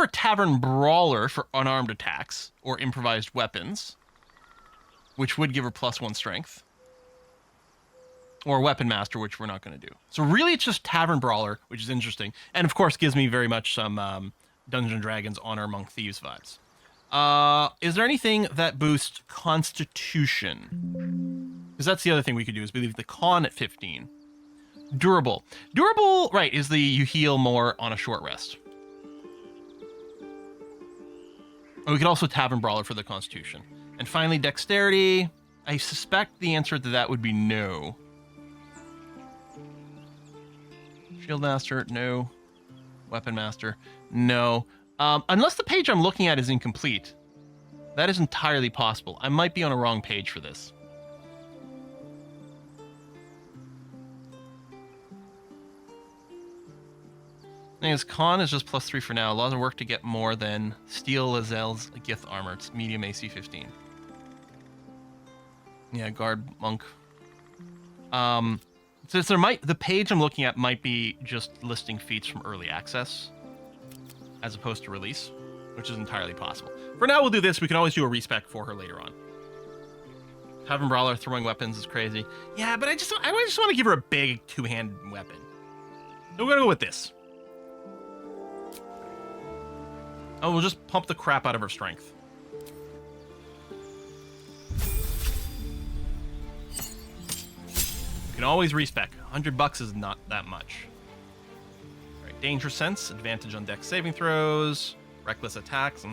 a Tavern Brawler for unarmed attacks or improvised weapons, which would give her +1 strength. Or Weapon Master, which we're not going to do. So really it's just Tavern Brawler, which is interesting. And of course gives me very much some Dungeons & Dragons Honor Among Thieves vibes. Is there anything that boosts Constitution? Because that's the other thing we could do, is we leave the Con at 15. Durable. Durable, right, is the you heal more on a short rest. Or we could also Tavern Brawler for the Constitution. And finally, Dexterity. I suspect the answer to that would be no. Shield Master, no. Weapon Master, no. Unless the page I'm looking at is incomplete. That is entirely possible. I might be on a wrong page for this. Thing is, Con is just +3 for now. A lot of work to get more than Steel Lazelle's Gith Armor. It's medium AC 15. Yeah, Guard Monk. So the page I'm looking at might be just listing feats from early access as opposed to release, which is entirely possible. For now, we'll do this. We can always do a respec for her later on. Tavern Brawler throwing weapons is crazy. Yeah, but I just want to give her a big two-handed weapon. So we're gonna go with this. Oh, we'll just pump the crap out of her strength. You can always respec. $100 is not that much. All right, Danger Sense, advantage on Dex saving throws, reckless attacks.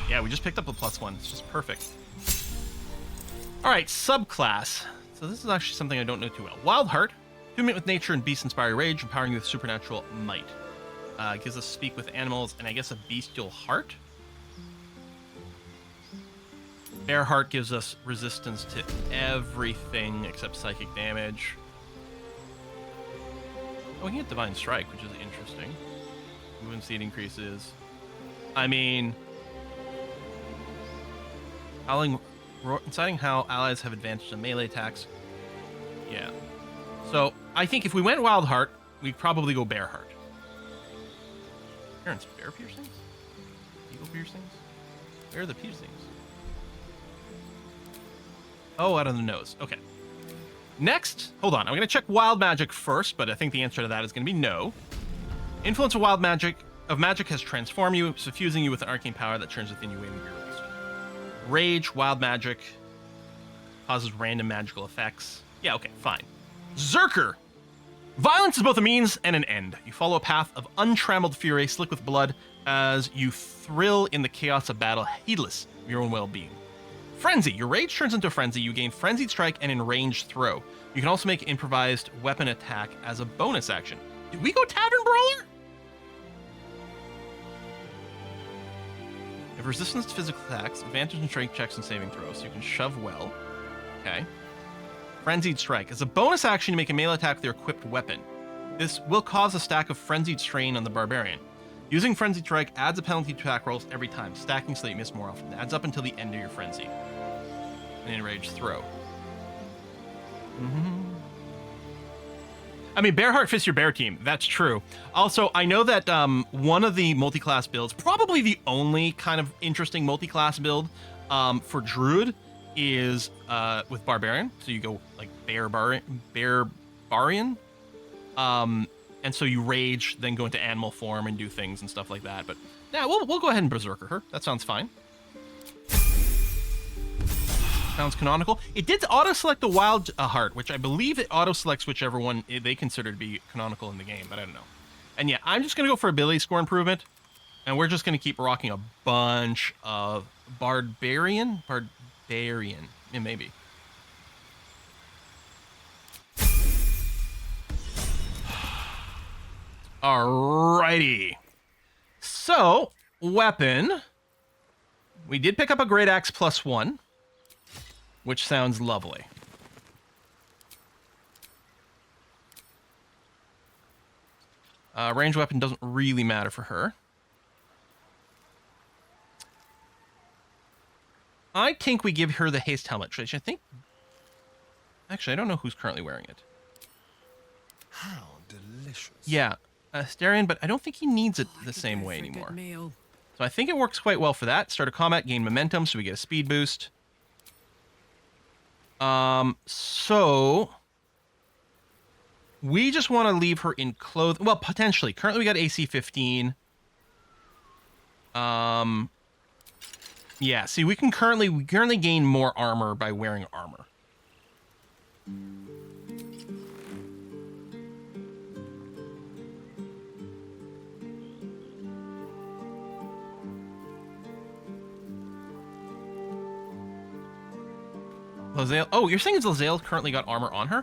Yeah, we just picked up a +1. It's just perfect. All right, subclass. So this is actually something I don't know too well. Wild Heart, attunement with nature and beast-inspired rage, empowering you with supernatural might. Gives us speak with animals and I guess a bestial heart. Bear Heart gives us resistance to everything except psychic damage. Oh, we can get Divine Strike, which is interesting. Movement speed increases. I mean, inciting how allies have advantage on melee attacks. Yeah. So I think if we went Wild Heart, we'd probably go Bear Heart. Aaron's bear piercings? Eagle piercings? Where are the piercings? Oh, out of the nose. Okay. Next, hold on. I'm going to check wild magic first, but I think the answer to that is going to be no. Influence of wild magic has transformed you, suffusing you with an arcane power that turns within you waiting to be released. Rage, wild magic, causes random magical effects. Yeah, okay, fine. Zerker! Violence is both a means and an end. You follow a path of untrammeled fury, slick with blood, as you thrill in the chaos of battle, heedless of your own well-being. Frenzy. Your rage turns into a frenzy. You gain Frenzied Strike and Enraged Throw. You can also make improvised weapon attack as a bonus action. Did we go Tavern Brawler? You have resistance to physical attacks, advantage in strength checks and saving throws, so you can shove well. Okay. Frenzied Strike. As a bonus action, you make a melee attack with your equipped weapon. This will cause a stack of Frenzied Strain on the Barbarian. Using Frenzied Strike adds a penalty to attack rolls every time, stacking so that you miss more often. It adds up until the end of your frenzy. And Enraged Throw. I mean, Bearheart fits your bear team. That's true. Also, I know that one of the multi-class builds, probably the only kind of interesting multi-class build for Druid, is with Barbarian. So you go like Barbarian. And so you rage, then go into animal form and do things and stuff like that. But yeah, we'll go ahead and Berserker her. That sounds fine. Sounds canonical. It did auto-select the Wild Heart, which I believe it auto-selects whichever one they consider to be canonical in the game, but I don't know. And yeah, I'm just going to go for ability score improvement, and we're just going to keep rocking a bunch of Barbarian? Barbarian. Yeah, maybe. Alrighty. So, weapon. We did pick up a Great Axe +1. Which sounds lovely. Range weapon doesn't really matter for her. I think we give her the haste helmet, which I think... Actually, I don't know who's currently wearing it. How delicious. Yeah. Asterion, but I don't think he needs it the same way anymore. So I think it works quite well for that. Start a combat, gain momentum, so we get a speed boost. So we just want to leave her in clothes. Well, potentially. Currently, we got AC 15. Yeah. See, we currently gain more armor by wearing armor. Lae'zel. Oh, you're saying Lae'zel currently got armor on her?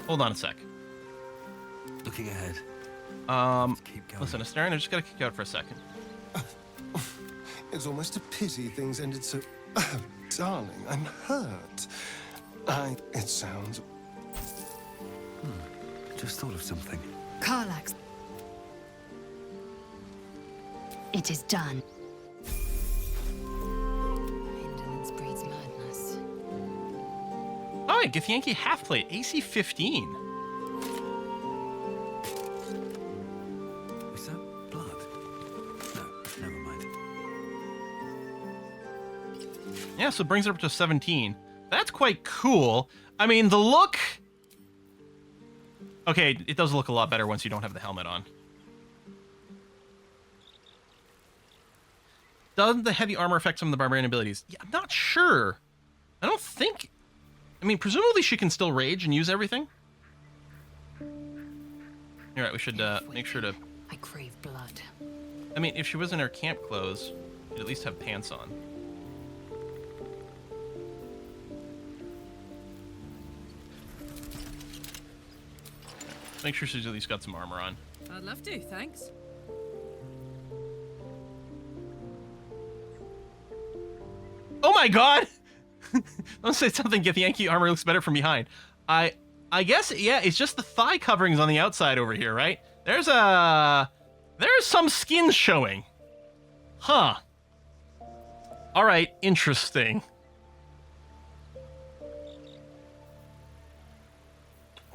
Hold on a sec. Looking ahead. Keep going. Listen, Asterion, I just gotta kick you out for a second. It's almost a pity things ended so... darling, I'm hurt. It sounds... Just thought of something. Karlach. It is done. Indolence breeds madness. Oh, yeah, Githyanki half-plate, AC 15. Is that blood? No, never mind. Yeah, so it brings it up to 17. That's quite cool. I mean, the look... Okay, it does look a lot better once you don't have the helmet on. Doesn't the heavy armor affect some of the barbarian abilities? Yeah, I'm not sure. I don't think... I mean, presumably she can still rage and use everything. You're right, we should make sure to... I crave blood. I mean, if she was in her camp clothes, she'd at least have pants on. Make sure she's at least got some armor on. I'd love to, thanks. Oh my god! Don't say something, Githyanki armor looks better from behind. I guess, yeah, it's just the thigh coverings on the outside over here, right? There's some skin showing. Huh. Alright, interesting.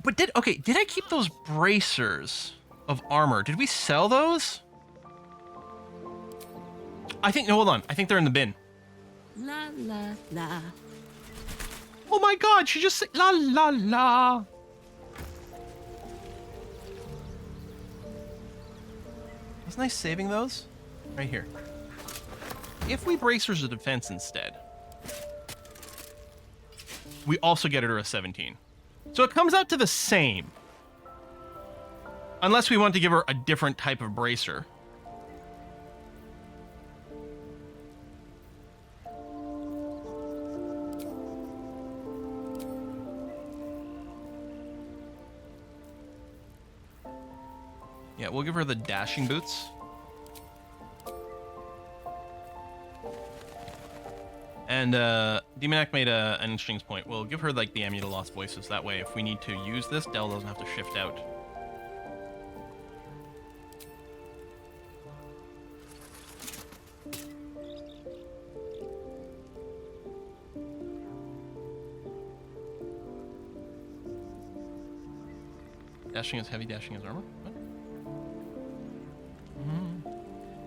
But did I keep those bracers of armor? Did we sell those? No, hold on. I think they're in the bin. La la la. Oh my god, she just said la la la. Wasn't I saving those? Right here. If we bracers of defense instead, we also get her a 17. So it comes out to the same. Unless we want to give her a different type of bracer. Yeah, we'll give her the dashing boots. And Demonac made an interesting point. We'll give her like the Amulet of Lost Voices. That way, if we need to use this, Del doesn't have to shift out. Dashing is heavy, dashing is armor. What?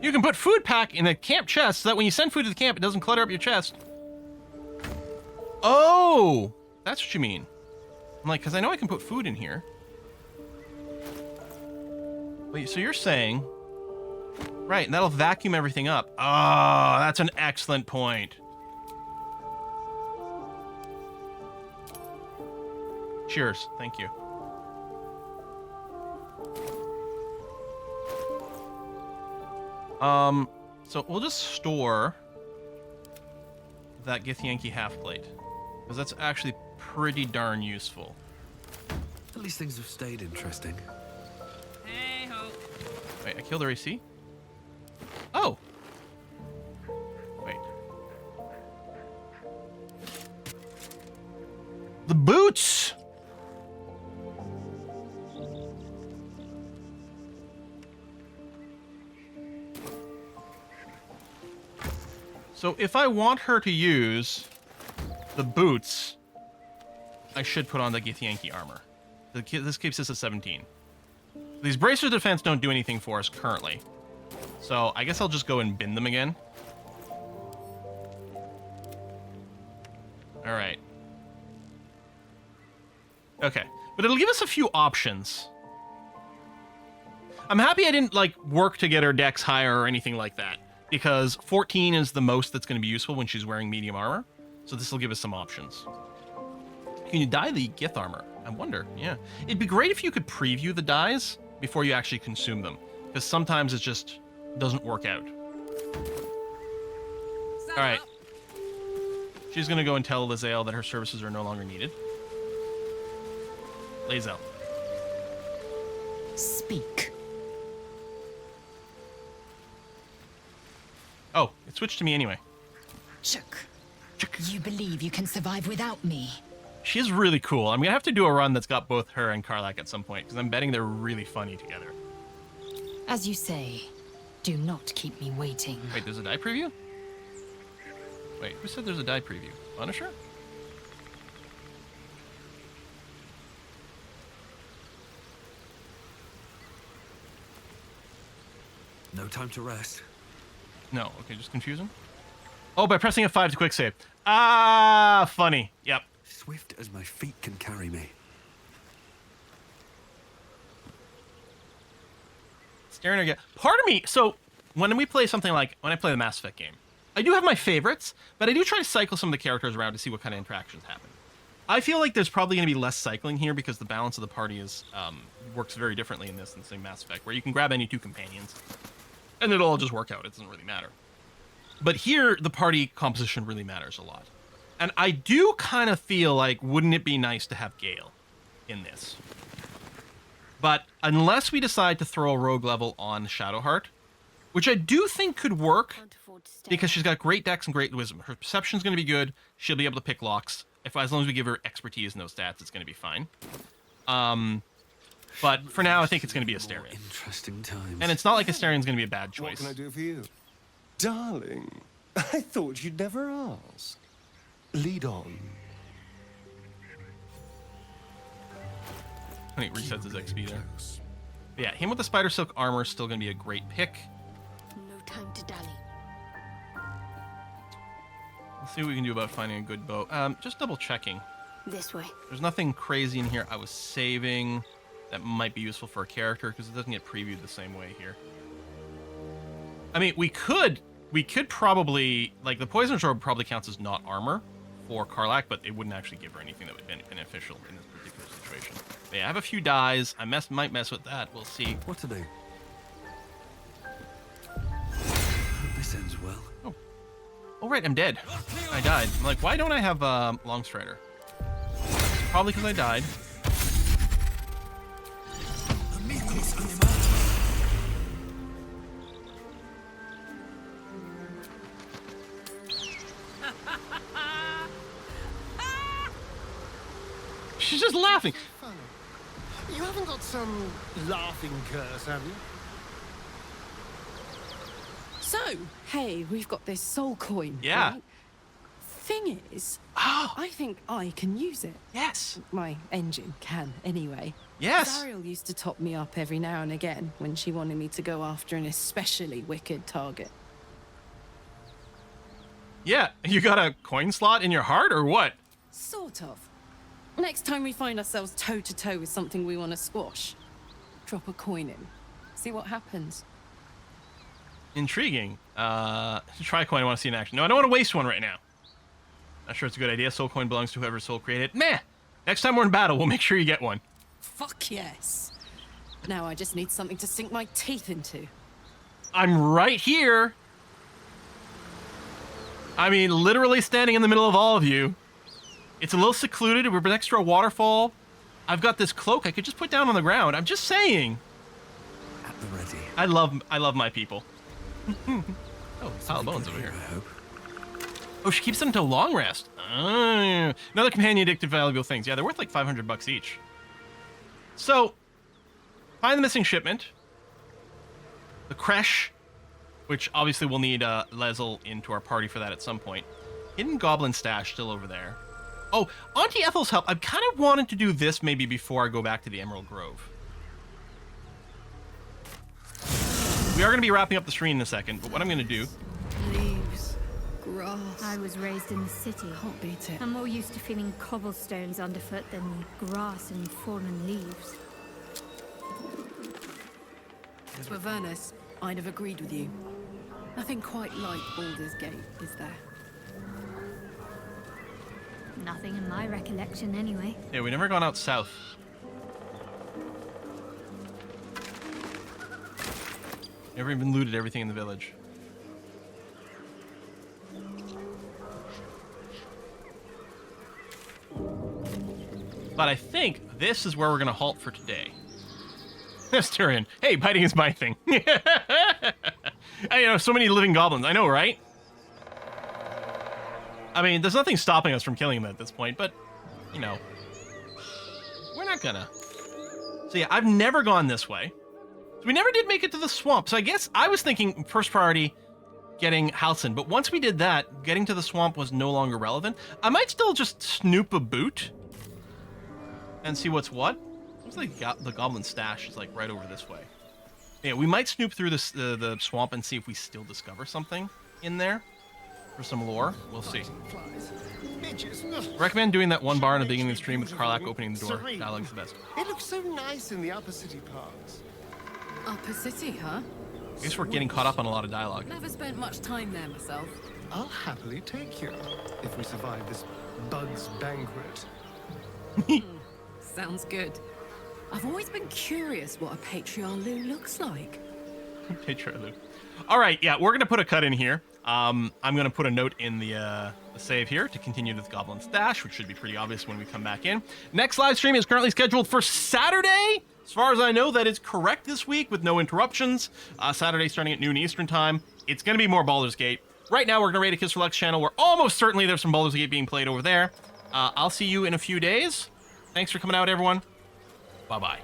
You can put food pack in a camp chest so that when you send food to the camp, it doesn't clutter up your chest. Oh, that's what you mean. I'm like, because I know I can put food in here. Wait, so you're saying... Right, and that'll vacuum everything up. Oh, that's an excellent point. Cheers, thank you. So we'll just store that Githyanki half plate, because that's actually pretty darn useful. At least things have stayed interesting. Hey ho. Wait, I killed her AC? Oh! Wait. The boots! So if I want her to use the boots, I should put on the Githyanki armor. This keeps us at 17. These bracers of defense don't do anything for us currently. So I guess I'll just go and bin them again. All right. Okay, but it'll give us a few options. I'm happy I didn't, like, work to get her dex higher or anything like that, because 14 is the most that's going to be useful when she's wearing medium armor. So this will give us some options. Can you dye the Gith armor? I wonder, yeah. It'd be great if you could preview the dyes before you actually consume them, because sometimes it just doesn't work out. All right. She's going to go and tell Lae'zel that her services are no longer needed. Lae'zel. Speak. Oh, it switched to me anyway. Chook. You believe you can survive without me? She is really cool. I'm going to have to do a run that's got both her and Karlach at some point, because I'm betting they're really funny together. As you say, do not keep me waiting. Wait, there's a die preview? Wait, who said there's a die preview? Punisher? No time to rest. No, okay, just confusing. Oh, by pressing F5 to quick save. Ah, funny. Yep. Swift as my feet can carry me. Staring again. Part of me, so when we play something like, when I play the Mass Effect game, I do have my favorites, but I do try to cycle some of the characters around to see what kind of interactions happen. I feel like there's probably going to be less cycling here because the balance of the party is works very differently in this than, say, Mass Effect, where you can grab any two companions, and it'll all just work out. It doesn't really matter. But here, the party composition really matters a lot. And I do kind of feel like, wouldn't it be nice to have Gale in this? But unless we decide to throw a rogue level on Shadowheart, which I do think could work, because she's got great dex and great wisdom. Her perception's going to be good. She'll be able to pick locks. As long as we give her expertise in those stats, it's going to be fine. But for now, I think it's going to be Astarion. Interesting times. And it's not like Astarion's going to be a bad What choice. can I do for you? Darling, I thought you'd never ask. Lead on. When he resets his XP there. Yeah, him with the spider silk armor is still going to be a great pick. No time to dally. Let's see what we can do about finding a good bow. Just double checking. This way. There's nothing crazy in here I was saving that might be useful for a character because it doesn't get previewed the same way here. I mean, we could probably, like, the Poisoner's Orb probably counts as not armor for Karlach, but it wouldn't actually give her anything that would be beneficial in this particular situation. But yeah, I have a few dyes. I might mess with that. We'll see. What to do? Hope this ends well. Oh, right, I'm dead. I died. I'm like, why don't I have Longstrider? Probably because I died. She's just laughing. Funny. You haven't got some laughing curse, have you? So, hey, we've got this soul coin. Yeah. Right? Thing is, Oh, I think I can use it. yes. My engine can, anyway. Yes. Zariel used to top me up every now and again when she wanted me to go after an especially wicked target. Yeah, you got a coin slot in your heart or what? Sort of. Next time we find ourselves toe-to-toe with something we want to squash, drop a coin in. See what happens. Intriguing. Try coin I want to see in action. No, I don't want to waste one right now. Not sure it's a good idea. Soul coin belongs to whoever soul created. Meh. Next time we're in battle, we'll make sure you get one. Fuck yes. Now I just need something to sink my teeth into. I'm right here. I mean, literally standing in the middle of all of you. It's a little secluded. We're next to a waterfall. I've got this cloak I could just put down on the ground. I'm just saying. At the ready. I love my people. Oh, pile of bones over here. I hope. Oh, she keeps them until long rest. Another companion addictive valuable things. Yeah, they're worth like $500 each. So, find the missing shipment. The creche, which obviously we'll need Lae'zel into our party for that at some point. Hidden goblin stash still over there. Oh, Auntie Ethel's help. I've kind of wanted to do this maybe before I go back to the Emerald Grove. We are going to be wrapping up the stream in a second, but what I'm going to do... Leaves, grass. I was raised in the city. Can't beat it. I'm more used to feeling cobblestones underfoot than grass and fallen leaves. To Avernus, I'd have agreed with you. Nothing quite like Baldur's Gate, is there? Nothing in my recollection, anyway. Yeah, we never gone out south. Never even looted everything in the village. But I think this is where we're going to halt for today. Yes, Tyrion. Hey, biting is my thing. So many living goblins. I know, right? I mean, there's nothing stopping us from killing them at this point, but, we're not gonna. So yeah, I've never gone this way. So we never did make it to the swamp. So I guess I was thinking first priority getting Halcyon, but once we did that, getting to the swamp was no longer relevant. I might still just snoop a boot and see what's what. Looks like the goblin stash is like right over this way. Yeah, we might snoop through this, the swamp and see if we still discover something in there for some lore. We'll see. Recommend doing that one bar in the beginning of the stream with Karlach opening the door. Dialogue's the best. It looks so nice in the upper city parts. Upper City, huh? I guess we're getting caught up on a lot of dialogue. Never spent much time there myself. I'll happily take you if we survive this Bud's banquet. Sounds good. I've always been curious what a Patriarlu looks like. Patriarlu. All right, yeah, we're gonna put a cut in here. I'm gonna put a note in the save here to continue with Goblin Stash, which should be pretty obvious when we come back in. Next live stream is currently scheduled for Saturday. As far as I know, that is correct this week with no interruptions. Saturday starting at noon Eastern time. It's gonna be more Baldur's Gate. Right now, we're gonna raid a Kiss for Lux channel where almost certainly there's some Baldur's Gate being played over there. I'll see you in a few days. Thanks for coming out, everyone. Bye-bye.